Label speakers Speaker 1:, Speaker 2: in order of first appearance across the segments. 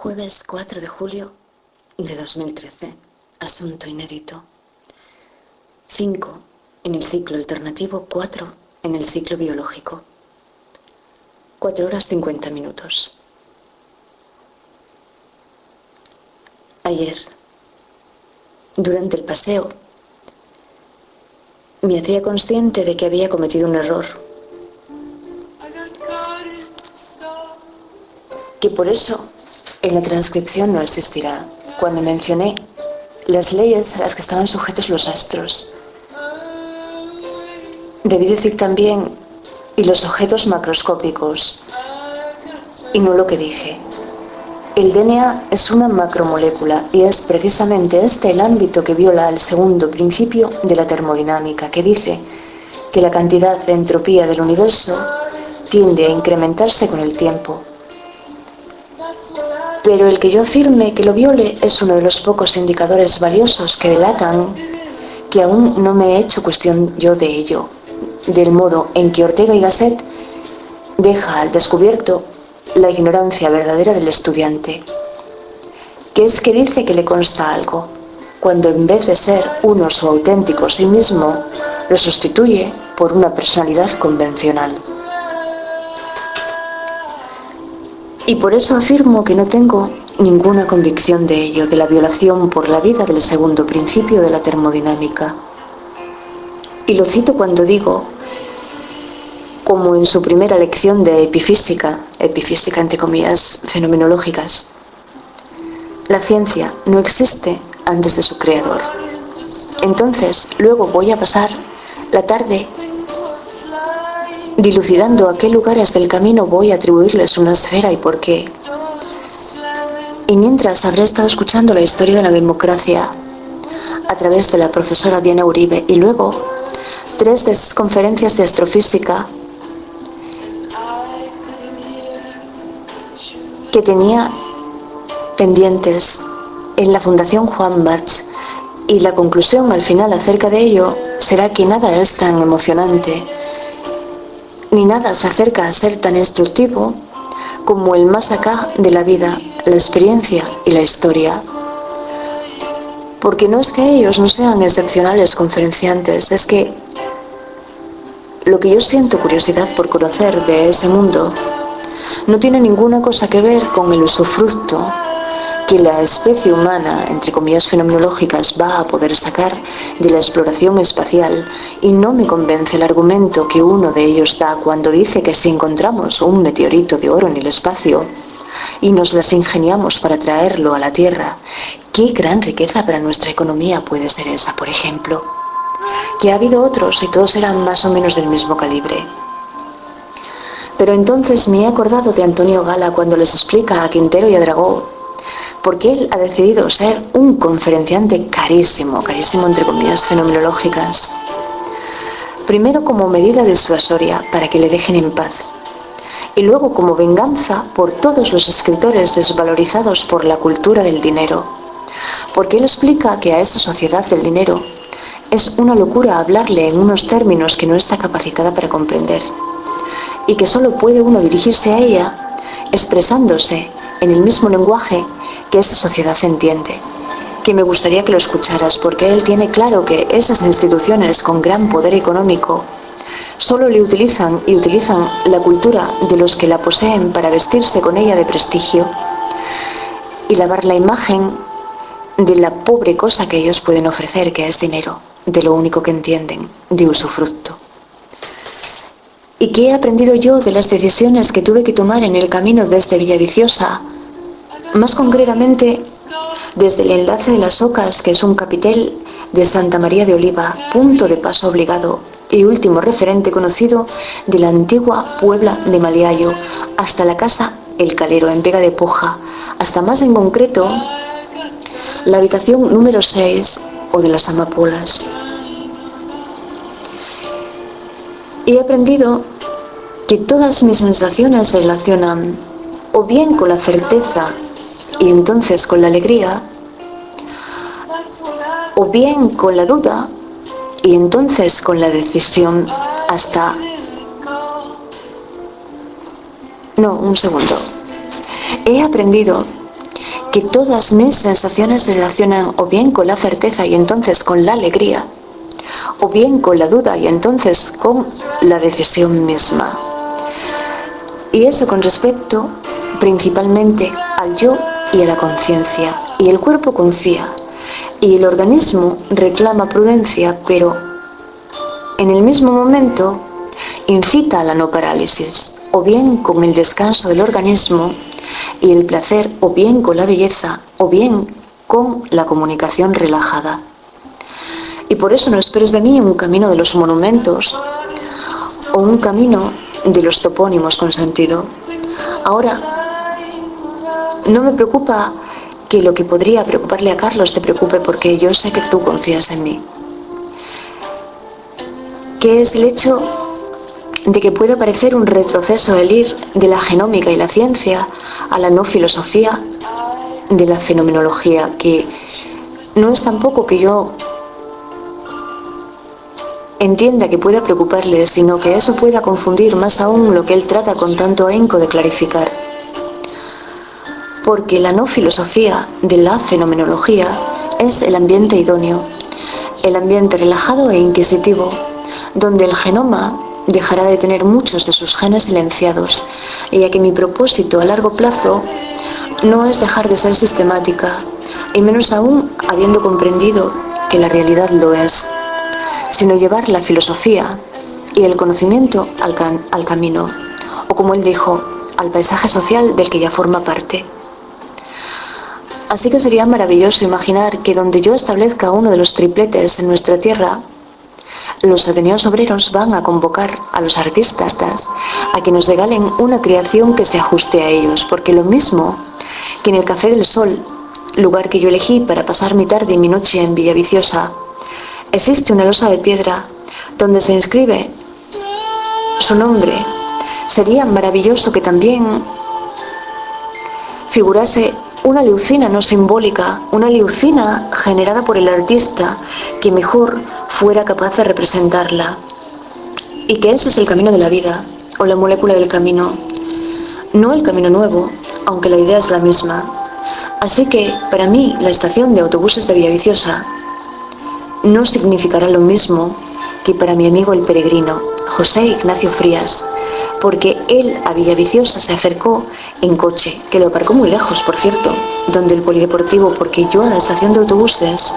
Speaker 1: Jueves 4 de julio de 2013. Asunto inédito. 5 en el ciclo alternativo, 4 en el ciclo biológico. 4 horas 50 minutos. Ayer, durante el paseo, me hacía consciente de que había cometido un error. Que por eso en la transcripción no existirá cuando mencioné las leyes a las que estaban sujetos los astros. Debí decir también y los objetos macroscópicos, y no lo que dije. El DNA es una macromolécula y es precisamente este el ámbito que viola el segundo principio de la termodinámica, que dice que la cantidad de entropía del universo tiende a incrementarse con el tiempo. Pero el que yo afirme que lo viole es uno de los pocos indicadores valiosos que delatan que aún no me he hecho cuestión yo de ello, del modo en que Ortega y Gasset deja al descubierto la ignorancia verdadera del estudiante, que es que dice que le consta algo, cuando en vez de ser uno su auténtico sí mismo, lo sustituye por una personalidad convencional. Y por eso afirmo que no tengo ninguna convicción de ello, de la violación por la vida del segundo principio de la termodinámica. Y lo cito cuando digo, como en su primera lección de epifísica entre comillas fenomenológicas, la ciencia no existe antes de su creador. Entonces, luego voy a pasar la tarde dilucidando a qué lugares del camino voy a atribuirles una esfera y por qué. Y mientras habré estado escuchando la historia de la democracia a través de la profesora Diana Uribe y luego 3 de sus conferencias de astrofísica que tenía pendientes en la Fundación Juan March, y la conclusión al final acerca de ello será que nada es tan emocionante ni nada se acerca a ser tan instructivo como el más acá de la vida, la experiencia y la historia. Porque no es que ellos no sean excepcionales conferenciantes, es que lo que yo siento curiosidad por conocer de ese mundo no tiene ninguna cosa que ver con el usufructo que la especie humana, entre comillas fenomenológicas, va a poder sacar de la exploración espacial, y no me convence el argumento que uno de ellos da cuando dice que si encontramos un meteorito de oro en el espacio y nos las ingeniamos para traerlo a la Tierra, qué gran riqueza para nuestra economía puede ser esa, por ejemplo. Que ha habido otros y todos eran más o menos del mismo calibre. Pero entonces me he acordado de Antonio Gala cuando les explica a Quintero y a Dragó porque él ha decidido ser un conferenciante carísimo entre comillas fenomenológicas. Primero como medida disuasoria para que le dejen en paz, y luego como venganza por todos los escritores desvalorizados por la cultura del dinero, porque él explica que a esa sociedad del dinero es una locura hablarle en unos términos que no está capacitada para comprender, y que solo puede uno dirigirse a ella expresándose en el mismo lenguaje que esa sociedad entiende. Que me gustaría que lo escucharas, porque él tiene claro que esas instituciones con gran poder económico solo le utilizan la cultura de los que la poseen para vestirse con ella de prestigio y lavar la imagen de la pobre cosa que ellos pueden ofrecer, que es dinero, de lo único que entienden, de usufructo. ¿Y qué he aprendido yo de las decisiones que tuve que tomar en el camino desde Villaviciosa? Más concretamente, desde el enlace de las Ocas, que es un capitel de Santa María de Oliva, punto de paso obligado y último referente conocido de la antigua Puebla de Maliayo, hasta la casa El Calero, en Vega de Poja, hasta más en concreto la habitación número 6 o de las Amapolas. He aprendido que todas mis sensaciones se relacionan o bien con la certeza y entonces con la alegría, o bien con la duda y entonces con la decisión hasta... No, un segundo. He aprendido que todas mis sensaciones se relacionan o bien con la certeza y entonces con la alegría, o bien con la duda y entonces con la decisión misma. Y eso con respecto principalmente al yo y a la conciencia. Y el cuerpo confía y el organismo reclama prudencia, pero en el mismo momento incita a la no parálisis, o bien con el descanso del organismo y el placer, o bien con la belleza, o bien con la comunicación relajada. Y por eso no esperes de mí un camino de los monumentos o un camino de los topónimos con sentido. Ahora, no me preocupa que lo que podría preocuparle a Carlos te preocupe, porque yo sé que tú confías en mí. ¿Qué es el hecho de que pueda parecer un retroceso el ir de la genómica y la ciencia a la no filosofía de la fenomenología? Que no es tampoco que yo entienda que pueda preocuparle, sino que eso pueda confundir más aún lo que él trata con tanto ahínco de clarificar. Porque la no filosofía de la fenomenología es el ambiente idóneo, el ambiente relajado e inquisitivo, donde el genoma dejará de tener muchos de sus genes silenciados, ya que mi propósito a largo plazo no es dejar de ser sistemática, y menos aún habiendo comprendido que la realidad lo es, sino llevar la filosofía y el conocimiento al camino, o como él dijo, al paisaje social del que ya forma parte. Así que sería maravilloso imaginar que donde yo establezca uno de los tripletes en nuestra tierra, los ateneos obreros van a convocar a los artistas a que nos regalen una creación que se ajuste a ellos, porque lo mismo que en el Café del Sol, lugar que yo elegí para pasar mi tarde y mi noche en Villaviciosa, existe una losa de piedra donde se inscribe su nombre. Sería maravilloso que también figurase una leucina no simbólica, una leucina generada por el artista que mejor fuera capaz de representarla. Y que eso es el camino de la vida, o la molécula del camino, no el camino nuevo, aunque la idea es la misma. Así que, para mí, la estación de autobuses de Villaviciosa no significará lo mismo que para mi amigo el peregrino, José Ignacio Frías, porque él a Villaviciosa se acercó en coche, que lo aparcó muy lejos, por cierto, donde el polideportivo, porque yo a la estación de autobuses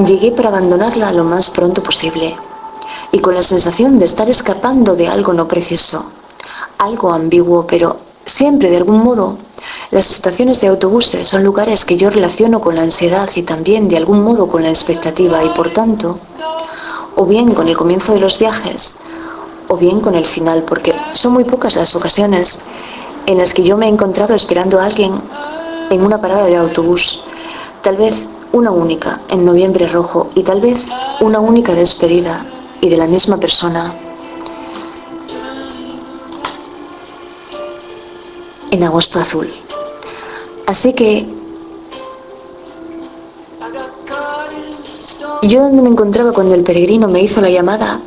Speaker 1: llegué para abandonarla lo más pronto posible, y con la sensación de estar escapando de algo no preciso, algo ambiguo, pero siempre de algún modo. Las estaciones de autobuses son lugares que yo relaciono con la ansiedad y también de algún modo con la expectativa, y por tanto, o bien con el comienzo de los viajes, o bien con el final, porque son muy pocas las ocasiones en las que yo me he encontrado esperando a alguien en una parada de autobús, tal vez una única en Noviembre Rojo y tal vez una única despedida, y de la misma persona en Agosto Azul. Así que yo donde me encontraba cuando el peregrino me hizo la llamada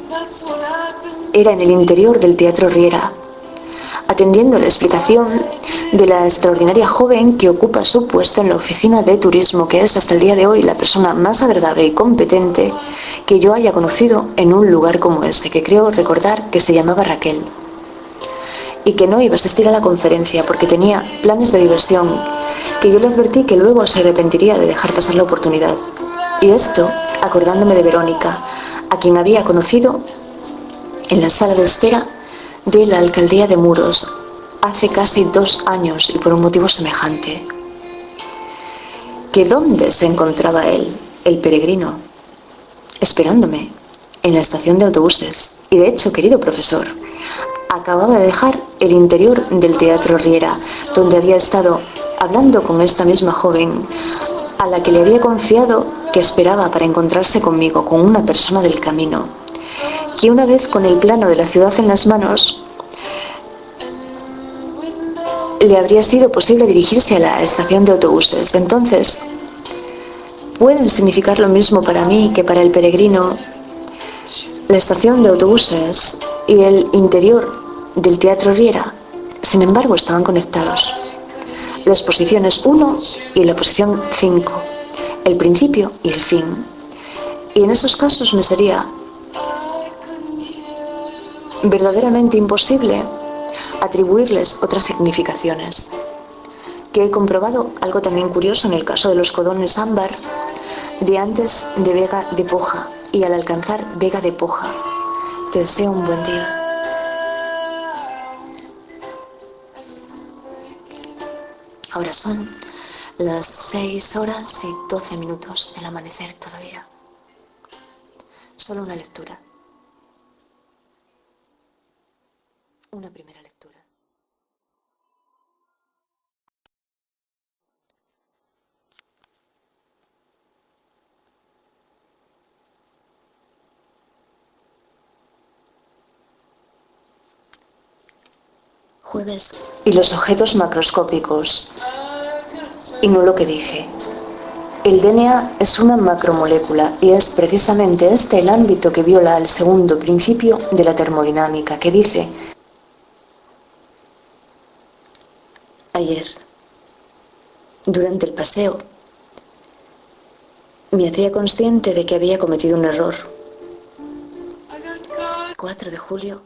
Speaker 1: era en el interior del Teatro Riera, atendiendo la explicación de la extraordinaria joven que ocupa su puesto en la oficina de turismo, que es hasta el día de hoy la persona más agradable y competente que yo haya conocido en un lugar como ese, que creo recordar que se llamaba Raquel, y que no iba a asistir a la conferencia porque tenía planes de diversión, que yo le advertí que luego se arrepentiría de dejar pasar la oportunidad. Y esto acordándome de Verónica, a quien había conocido en la sala de espera de la alcaldía de Muros hace casi 2 años y por un motivo semejante. ¿Que dónde se encontraba él, el peregrino? Esperándome en la estación de autobuses. Y de hecho, querido profesor, acababa de dejar el interior del Teatro Riera, donde había estado hablando con esta misma joven, a la que le había confiado que esperaba para encontrarse conmigo, con una persona del camino, que una vez con el plano de la ciudad en las manos, le habría sido posible dirigirse a la estación de autobuses. Entonces, pueden significar lo mismo para mí que para el peregrino la estación de autobuses y el interior del Teatro Riera. Sin embargo, estaban conectados. las posiciones 1 y la posición 5, el principio y el fin. Y en esos casos me sería verdaderamente imposible atribuirles otras significaciones. Que he comprobado algo también curioso en el caso de los codones ámbar, de antes de Vega de Poja y al alcanzar Vega de Poja. Te deseo un buen día. Ahora son las 6 horas y 12 minutos del amanecer todavía. Solo una lectura. Una primera lectura. Jueves. Y los objetos macroscópicos. Y no lo que dije. El DNA es una macromolécula y es precisamente este el ámbito que viola el segundo principio de la termodinámica, que dice: ayer, durante el paseo, me hacía consciente de que había cometido un error. 4 de julio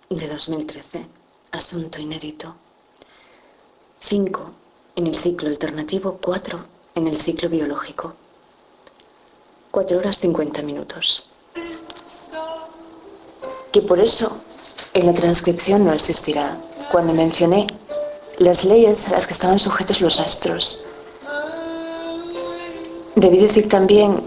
Speaker 1: de 2013. Asunto inédito. 5 en el ciclo alternativo, 4 en el ciclo biológico. 4 horas 50 minutos. Que por eso en la transcripción no existirá cuando mencioné las leyes a las que estaban sujetos los astros. Debí decir también